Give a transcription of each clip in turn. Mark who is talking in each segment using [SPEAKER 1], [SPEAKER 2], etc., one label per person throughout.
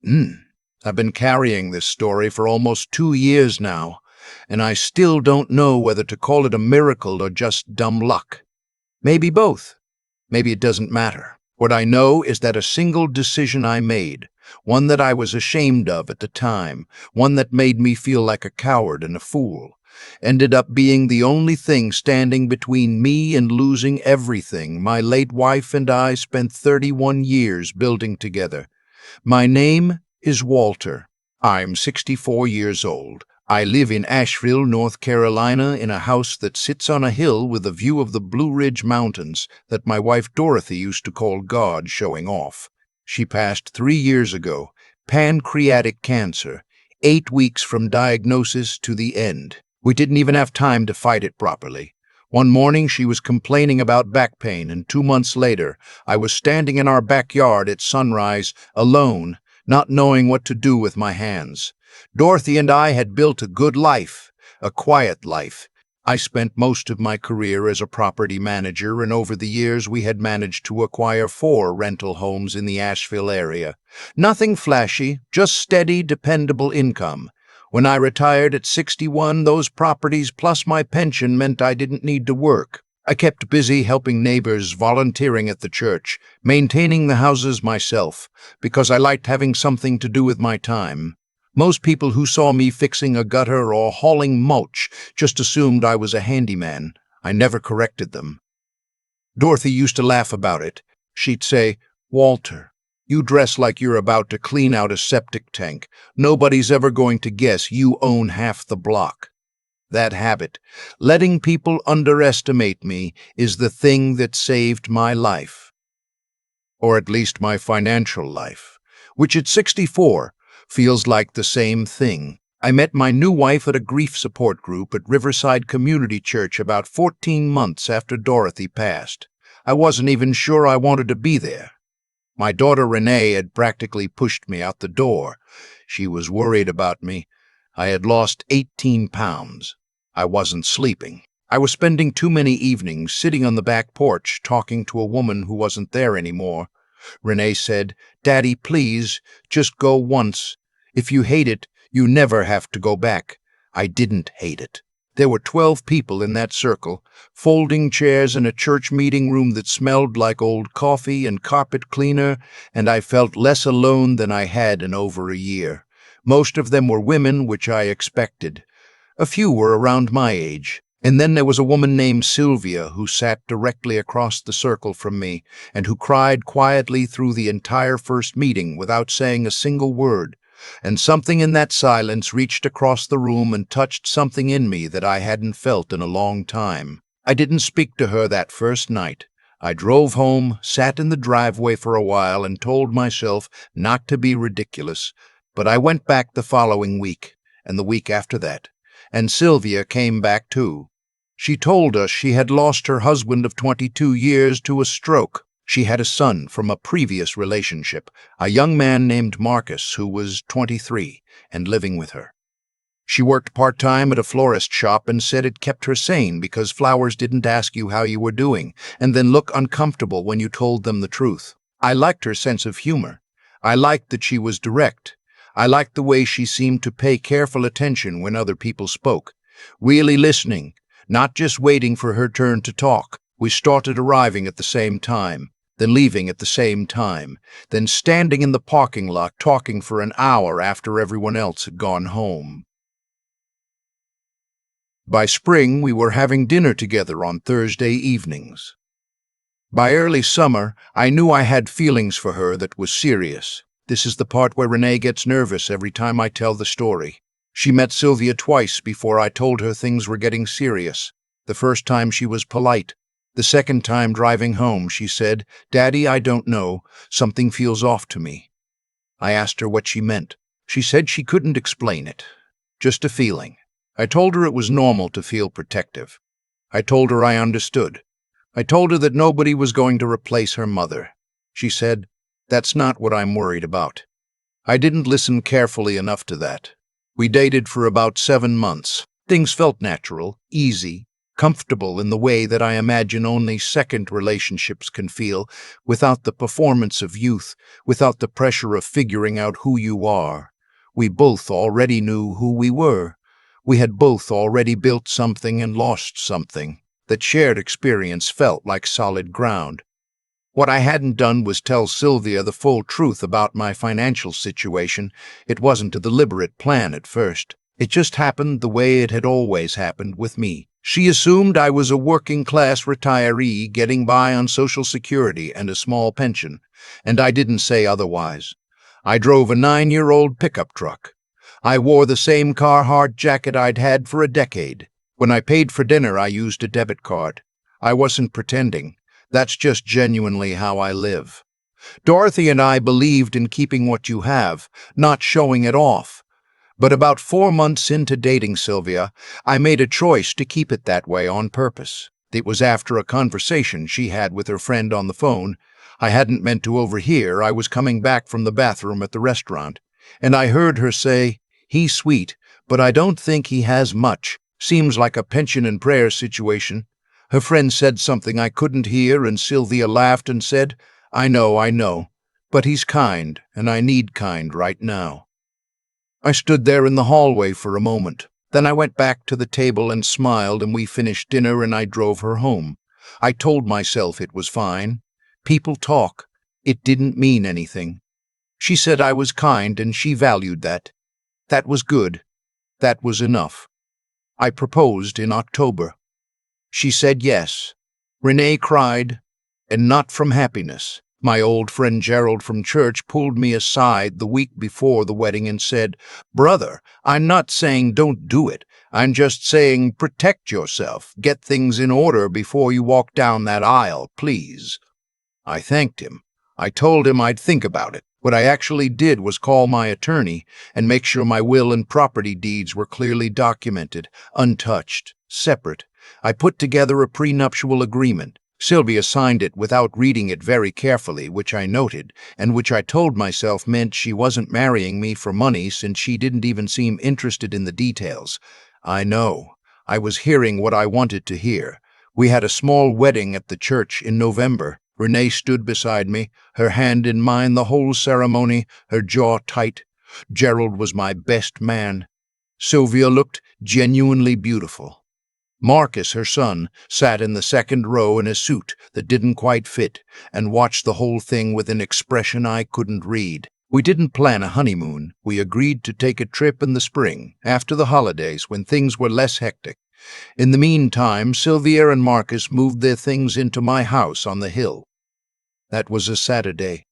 [SPEAKER 1] Hmm. I've been carrying this story for almost 2 years now, and I still don't know whether to call it a miracle or just dumb luck. Maybe both. Maybe it doesn't matter. What I know is that a single decision I made, one that I was ashamed of at the time, one that made me feel like a coward and a fool, ended up being the only thing standing between me and losing everything my late wife and I spent 31 years building together. My name is Walter. I'm 64 years old. I live in Asheville, North Carolina, in a house that sits on a hill with a view of the Blue Ridge Mountains that my wife Dorothy used to call God showing off. She passed 3 years ago, pancreatic cancer, 8 weeks from diagnosis to the end. We didn't even have time to fight it properly. One morning she was complaining about back pain, and 2 months later I was standing in our backyard at sunrise, alone, not knowing what to do with my hands. Dorothy and I had built a good life, a quiet life. I spent most of my career as a property manager, and over the years we had managed to acquire 4 rental homes in the Asheville area. Nothing flashy, just steady, dependable income. When I retired at 61, those properties plus my pension meant I didn't need to work. I kept busy helping neighbors, volunteering at the church, maintaining the houses myself, because I liked having something to do with my time. Most people who saw me fixing a gutter or hauling mulch just assumed I was a handyman. I never corrected them. Dorothy used to laugh about it. She'd say, "Walter, you dress like you're about to clean out a septic tank. Nobody's ever going to guess you own half the block." That habit, letting people underestimate me, is the thing that saved my life. Or at least my financial life, which at 64 feels like the same thing. I met my new wife at a grief support group at Riverside Community Church about 14 months after Dorothy passed. I wasn't even sure I wanted to be there. My daughter Renee had practically pushed me out the door. She was worried about me. I had lost 18 pounds. I wasn't sleeping. I was spending too many evenings sitting on the back porch talking to a woman who wasn't there anymore. Renee said, "Daddy, please, just go once. If you hate it, you never have to go back." I didn't hate it. There were 12 people in that circle, folding chairs in a church meeting room that smelled like old coffee and carpet cleaner, and I felt less alone than I had in over a year. Most of them were women, which I expected. A few were around my age. And then there was a woman named Sylvia who sat directly across the circle from me and who cried quietly through the entire first meeting without saying a single word. And something in that silence reached across the room and touched something in me that I hadn't felt in a long time. I didn't speak to her that first night. I drove home, sat in the driveway for a while, and told myself not to be ridiculous. But I went back the following week, and the week after that. And Sylvia came back too. She told us she had lost her husband of 22 years to a stroke. She had a son from a previous relationship, a young man named Marcus who was 23 and living with her. She worked part-time at a florist shop and said it kept her sane because flowers didn't ask you how you were doing and then look uncomfortable when you told them the truth. I liked her sense of humor. I liked that she was direct. I liked the way she seemed to pay careful attention when other people spoke, really listening, not just waiting for her turn to talk. We started arriving at the same time, then leaving at the same time, then standing in the parking lot talking for an hour after everyone else had gone home. By spring, we were having dinner together on Thursday evenings. By early summer, I knew I had feelings for her that was serious. This is the part where Renee gets nervous every time I tell the story. She met Sylvia twice before I told her things were getting serious. The first time she was polite. The second time driving home, she said, "Daddy, I don't know. Something feels off to me." I asked her what she meant. She said she couldn't explain it. Just a feeling. I told her it was normal to feel protective. I told her I understood. I told her that nobody was going to replace her mother. She said, "That's not what I'm worried about." I didn't listen carefully enough to that. We dated for about 7 months. Things felt natural, easy. comfortable in the way that I imagine only second relationships can feel, without the performance of youth, without the pressure of figuring out who you are. We both already knew who we were. We had both already built something and lost something. That shared experience felt like solid ground. What I hadn't done was tell Sylvia the full truth about my financial situation. It wasn't a deliberate plan at first. It just happened the way it had always happened with me. She assumed I was a working-class retiree getting by on Social Security and a small pension, and I didn't say otherwise. I drove a 9-year-old pickup truck. I wore the same Carhartt jacket I'd had for a decade. When I paid for dinner, I used a debit card. I wasn't pretending. That's just genuinely how I live. Dorothy and I believed in keeping what you have, not showing it off. But about 4 months into dating Sylvia, I made a choice to keep it that way on purpose. It was after a conversation she had with her friend on the phone. I hadn't meant to overhear. I was coming back from the bathroom at the restaurant, and I heard her say, "He's sweet, but I don't think he has much. Seems like a pension and prayer situation." Her friend said something I couldn't hear, and Sylvia laughed and said, I know, but he's kind, and I need kind right now." I stood there in the hallway for a moment. Then I went back to the table and smiled, and we finished dinner and I drove her home. I told myself it was fine. People talk. It didn't mean anything. She said I was kind and she valued that. That was good. That was enough. I proposed in October. She said yes. Renee cried, and not from happiness. My old friend Gerald from church pulled me aside the week before the wedding and said, "Brother, I'm not saying don't do it. I'm just saying protect yourself. Get things in order before you walk down that aisle, please." I thanked him. I told him I'd think about it. What I actually did was call my attorney and make sure my will and property deeds were clearly documented, untouched, separate. I put together a prenuptial agreement. Sylvia signed it without reading it very carefully, which I noted, and which I told myself meant she wasn't marrying me for money since she didn't even seem interested in the details. I know. I was hearing what I wanted to hear. We had a small wedding at the church in November. Renee stood beside me, her hand in mine the whole ceremony, her jaw tight. Gerald was my best man. Sylvia looked genuinely beautiful. Marcus, her son, sat in the second row in a suit that didn't quite fit and watched the whole thing with an expression I couldn't read. We didn't plan a honeymoon. We agreed to take a trip in the spring, after the holidays, when things were less hectic. In the meantime, Sylvia and Marcus moved their things into my house on the hill. That was a Saturday.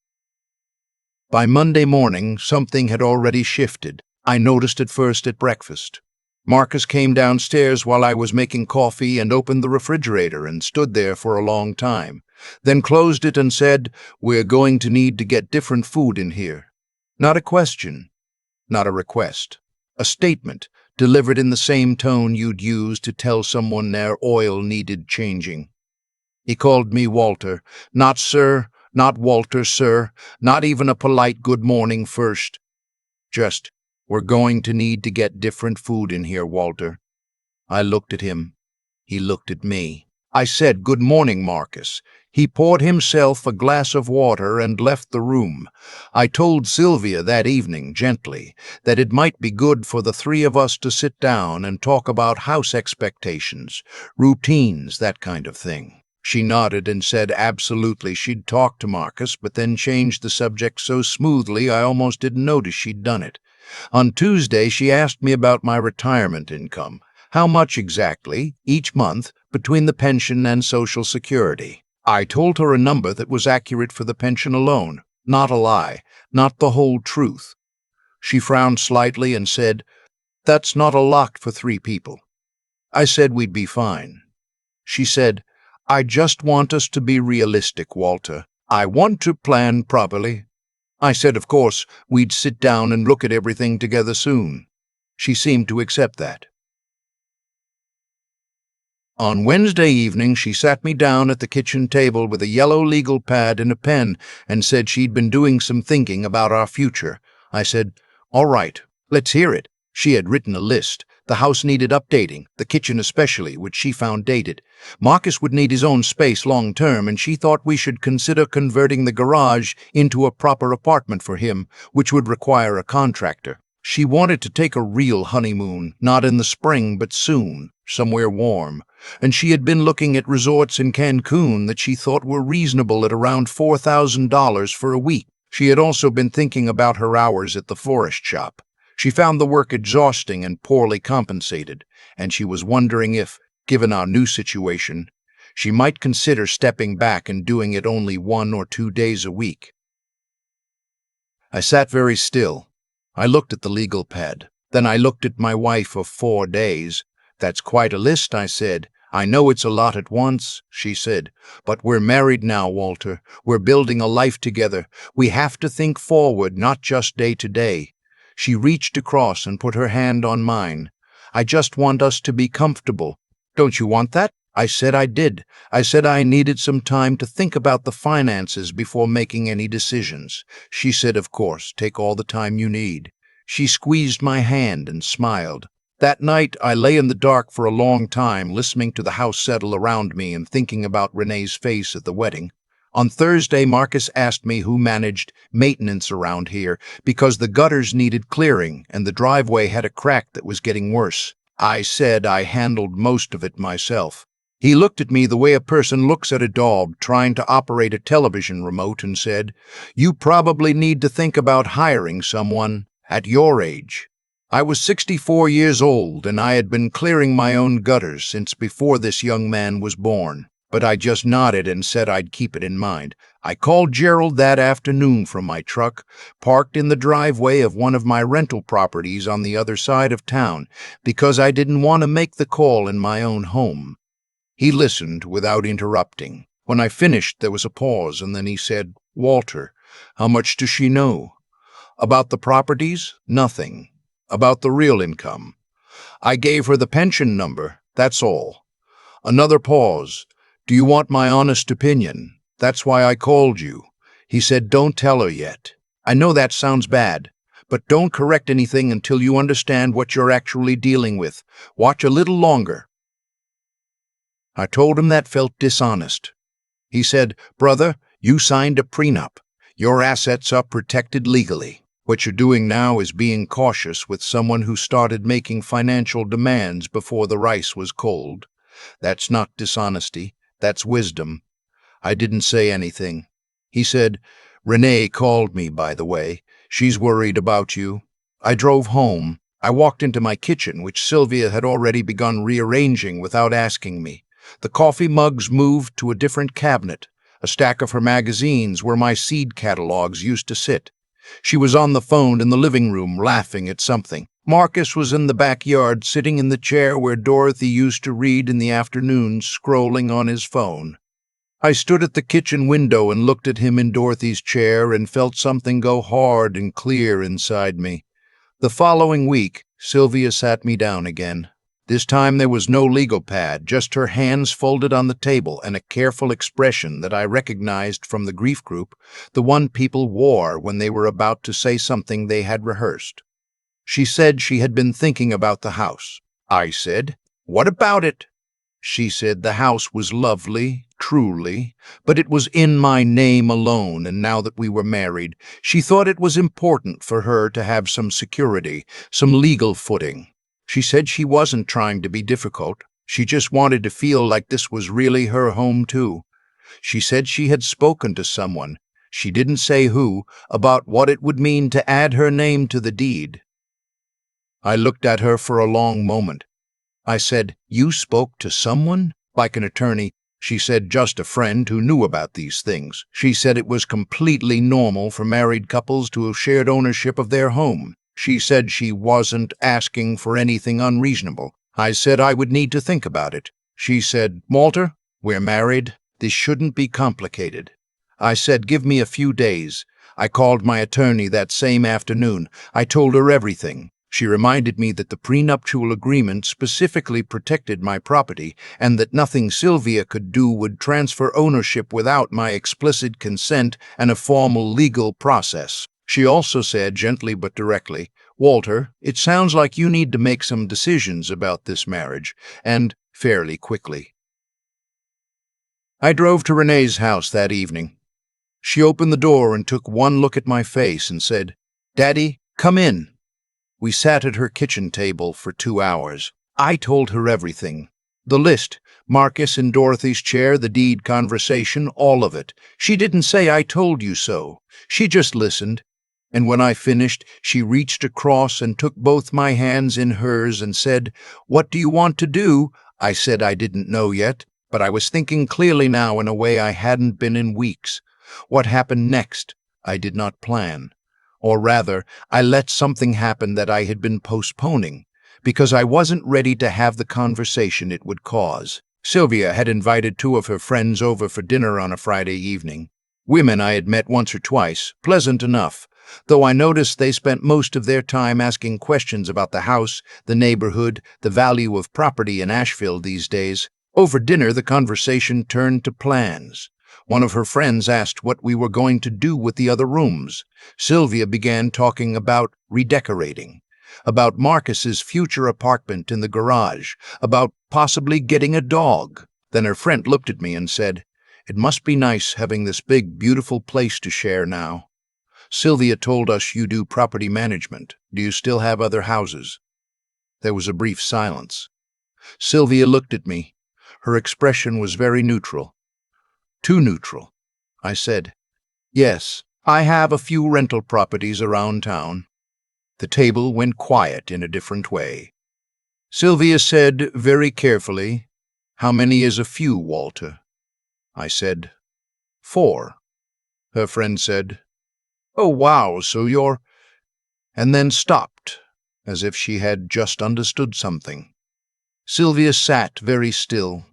[SPEAKER 1] By Monday morning, something had already shifted. I noticed it first at breakfast. Marcus came downstairs while I was making coffee and opened the refrigerator and stood there for a long time, then closed it and said, "We're going to need to get different food in here." Not a question, not a request. A statement, delivered in the same tone you'd use to tell someone their oil needed changing. He called me Walter. Not sir, not Walter, sir, not even a polite good morning first. Just, "We're going to need to get different food in here, Walter." I looked at him. He looked at me. I said, "Good morning, Marcus." He poured himself a glass of water and left the room. I told Sylvia that evening, gently, that it might be good for the three of us to sit down and talk about house expectations, routines, that kind of thing. She nodded and said absolutely she'd talk to Marcus, but then changed the subject so smoothly I almost didn't notice she'd done it. On Tuesday, she asked me about my retirement income. How much exactly, each month, between the pension and Social Security. I told her a number that was accurate for the pension alone, not a lie, not the whole truth. She frowned slightly and said, "That's not a lot for 3 people." I said we'd be fine. She said, "I just want us to be realistic, Walter. I want to plan properly." I said, of course, we'd sit down and look at everything together soon. She seemed to accept that. On Wednesday evening, she sat me down at the kitchen table with a yellow legal pad and a pen and said she'd been doing some thinking about our future. I said, "All right, let's hear it." She had written a list. The house needed updating, the kitchen especially, which she found dated. Marcus would need his own space long term, and she thought we should consider converting the garage into a proper apartment for him, which would require a contractor. She wanted to take a real honeymoon, not in the spring, but soon, somewhere warm. And she had been looking at resorts in Cancun that she thought were reasonable at around $4,000 for a week. She had also been thinking about her hours at the florist shop. She found the work exhausting and poorly compensated, and she was wondering if, given our new situation, she might consider stepping back and doing it only 1 or 2 days a week. I sat very still. I looked at the legal pad. Then I looked at my wife of 4 days. "That's quite a list," I said. "I know it's a lot at once," she said. "But we're married now, Walter. We're building a life together. We have to think forward, not just day to day." She reached across and put her hand on mine. "I just want us to be comfortable." "Don't you want that?" I said I did. I said I needed some time to think about the finances before making any decisions. She said, "Of course, take all the time you need." She squeezed my hand and smiled. That night, I lay in the dark for a long time, listening to the house settle around me and thinking about Renee's face at the wedding. On Thursday, Marcus asked me who managed maintenance around here because the gutters needed clearing and the driveway had a crack that was getting worse. I said I handled most of it myself. He looked at me the way a person looks at a dog trying to operate a television remote and said, "You probably need to think about hiring someone at your age." I was 64 years old and I had been clearing my own gutters since before this young man was born. But I just nodded and said I'd keep it in mind. I called Gerald that afternoon from my truck, parked in the driveway of one of my rental properties on the other side of town, because I didn't want to make the call in my own home. He listened without interrupting. When I finished, there was a pause, and then he said, "Walter, how much does she know?" "About the properties? Nothing. About the real income?" "I gave her the pension number, that's all." Another pause. "Do you want my honest opinion? That's why I called you." He said, "Don't tell her yet. I know that sounds bad, but don't correct anything until you understand what you're actually dealing with. Watch a little longer." I told him that felt dishonest. He said, "Brother, you signed a prenup. Your assets are protected legally. What you're doing now is being cautious with someone who started making financial demands before the rice was cold. That's not dishonesty. That's wisdom." I didn't say anything. He said, "Renee called me, by the way. She's worried about you." I drove home. I walked into my kitchen, which Sylvia had already begun rearranging without asking me. The coffee mugs moved to a different cabinet. A stack of her magazines where my seed catalogs used to sit. She was on the phone in the living room, laughing at something. Marcus was in the backyard, sitting in the chair where Dorothy used to read in the afternoons, scrolling on his phone. I stood at the kitchen window and looked at him in Dorothy's chair and felt something go hard and clear inside me. The following week, Sylvia sat me down again. This time there was no legal pad, just her hands folded on the table and a careful expression that I recognized from the grief group, the one people wore when they were about to say something they had rehearsed. She said she had been thinking about the house. I said, "What about it?" She said the house was lovely, truly, but it was in my name alone, and now that we were married, she thought it was important for her to have some security, some legal footing. She said she wasn't trying to be difficult. She just wanted to feel like this was really her home too. She said she had spoken to someone, she didn't say who, about what it would mean to add her name to the deed. I looked at her for a long moment. I said, "You spoke to someone?" "Like an attorney." She said, "Just a friend who knew about these things." She said it was completely normal for married couples to have shared ownership of their home. She said she wasn't asking for anything unreasonable. I said I would need to think about it. She said, "Walter, we're married. This shouldn't be complicated." I said, "Give me a few days." I called my attorney that same afternoon. I told her everything. She reminded me that the prenuptial agreement specifically protected my property and that nothing Sylvia could do would transfer ownership without my explicit consent and a formal legal process. She also said, gently but directly, "Walter, it sounds like you need to make some decisions about this marriage, and fairly quickly." I drove to Renee's house that evening. She opened the door and took one look at my face and said, "Daddy, come in." We sat at her kitchen table for 2 hours. I told her everything. The list, Marcus in Dorothy's chair, the deed conversation, all of it. She didn't say "I told you so." She just listened. And when I finished, she reached across and took both my hands in hers and said, "What do you want to do?" I said I didn't know yet, but I was thinking clearly now in a way I hadn't been in weeks. What happened next, I did not plan. Or rather, I let something happen that I had been postponing, because I wasn't ready to have the conversation it would cause. Sylvia had invited 2 of her friends over for dinner on a Friday evening. Women I had met once or twice, pleasant enough, though I noticed they spent most of their time asking questions about the house, the neighborhood, the value of property in Asheville these days. Over dinner, the conversation turned to plans. One of her friends asked what we were going to do with the other rooms. Sylvia began talking about redecorating, about Marcus's future apartment in the garage, about possibly getting a dog. Then her friend looked at me and said, "It must be nice having this big, beautiful place to share now. Sylvia told us you do property management. Do you still have other houses?" There was a brief silence. Sylvia looked at me. Her expression was very neutral. Too neutral. I said, "Yes, I have a few rental properties around town." The table went quiet in a different way. Sylvia said very carefully, "How many is a few, Walter?" I said, "4." Her friend said, "Oh, wow, so you're—" and then stopped, as if she had just understood something. Sylvia sat very still.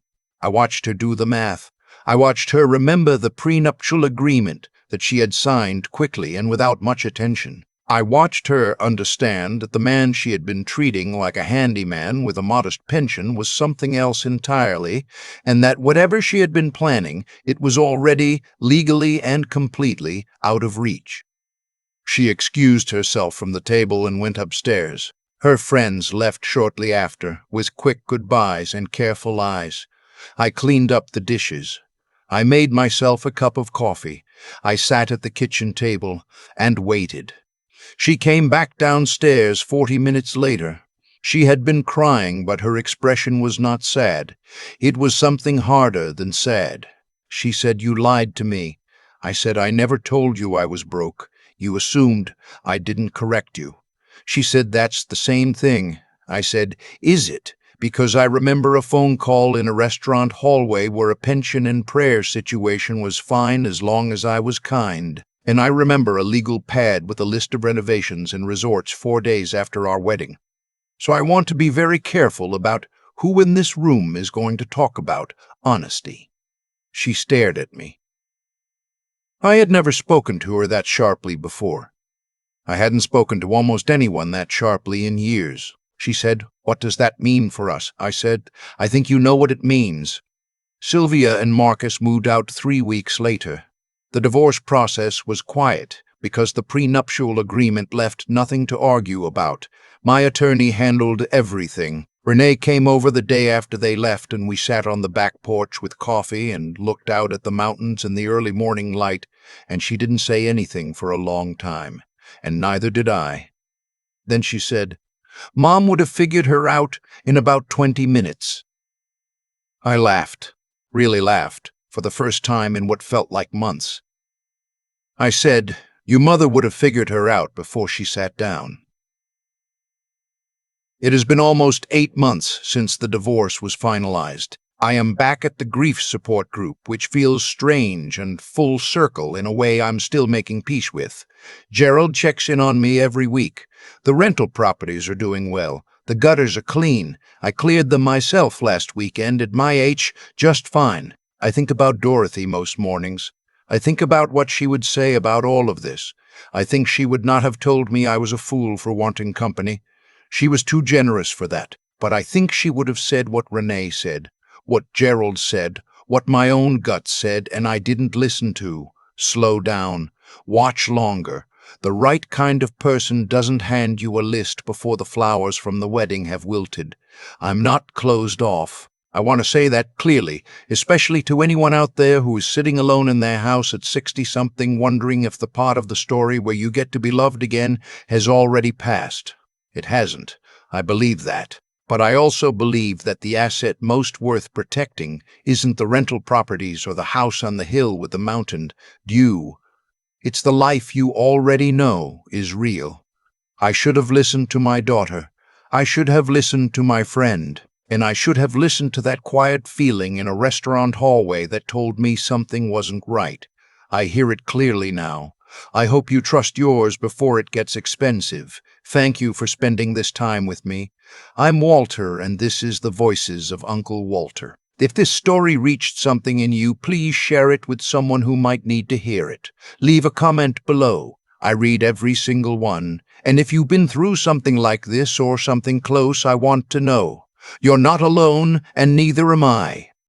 [SPEAKER 1] I watched her do the math. I watched her remember the prenuptial agreement that she had signed quickly and without much attention. I watched her understand that the man she had been treating like a handyman with a modest pension was something else entirely, and that whatever she had been planning, it was already, legally and completely, out of reach. She excused herself from the table and went upstairs. Her friends left shortly after, with quick goodbyes and careful eyes. I cleaned up the dishes. I made myself a cup of coffee. I sat at the kitchen table and waited. She came back downstairs 40 minutes later. She had been crying, but her expression was not sad. It was something harder than sad. She said, "You lied to me." I said, "I never told you I was broke. You assumed. I didn't correct you." She said, "That's the same thing." I said, "Is it? Because I remember a phone call in a restaurant hallway where a pension and prayer situation was fine as long as I was kind. And I remember a legal pad with a list of renovations and resorts 4 days after our wedding. So I want to be very careful about who in this room is going to talk about honesty." She stared at me. I had never spoken to her that sharply before. I hadn't spoken to almost anyone that sharply in years. She said, "What does that mean for us?" I said, "I think you know what it means." Sylvia and Marcus moved out 3 weeks later. The divorce process was quiet because the prenuptial agreement left nothing to argue about. My attorney handled everything. Renee came over the day after they left, and we sat on the back porch with coffee and looked out at the mountains in the early morning light, and she didn't say anything for a long time, and neither did I. Then she said, "Mom would have figured her out in about 20 minutes. I laughed, really laughed, for the first time in what felt like months. I said, "Your mother would have figured her out before she sat down." It has been almost 8 months since the divorce was finalized. I am back at the grief support group, which feels strange and full circle in a way I'm still making peace with. Gerald checks in on me every week. The rental properties are doing well. The gutters are clean. I cleared them myself last weekend at my age, just fine. I think about Dorothy most mornings. I think about what she would say about all of this. I think she would not have told me I was a fool for wanting company. She was too generous for that. But I think she would have said what Renee said, what Gerald said, what my own gut said, and I didn't listen to. Slow down. Watch longer. The right kind of person doesn't hand you a list before the flowers from the wedding have wilted. I'm not closed off. I want to say that clearly, especially to anyone out there who is sitting alone in their house at 60-something wondering if the part of the story where you get to be loved again has already passed. It hasn't. I believe that. But I also believe that the asset most worth protecting isn't the rental properties or the house on the hill with the mountain dew. It's the life you already know is real. I should have listened to my daughter. I should have listened to my friend. And I should have listened to that quiet feeling in a restaurant hallway that told me something wasn't right. I hear it clearly now. I hope you trust yours before it gets expensive. Thank you for spending this time with me. I'm Walter, and this is the Voices of Uncle Walter. If this story reached something in you, please share it with someone who might need to hear it. Leave a comment below. I read every single one. And if you've been through something like this or something close, I want to know. You're not alone, and neither am I.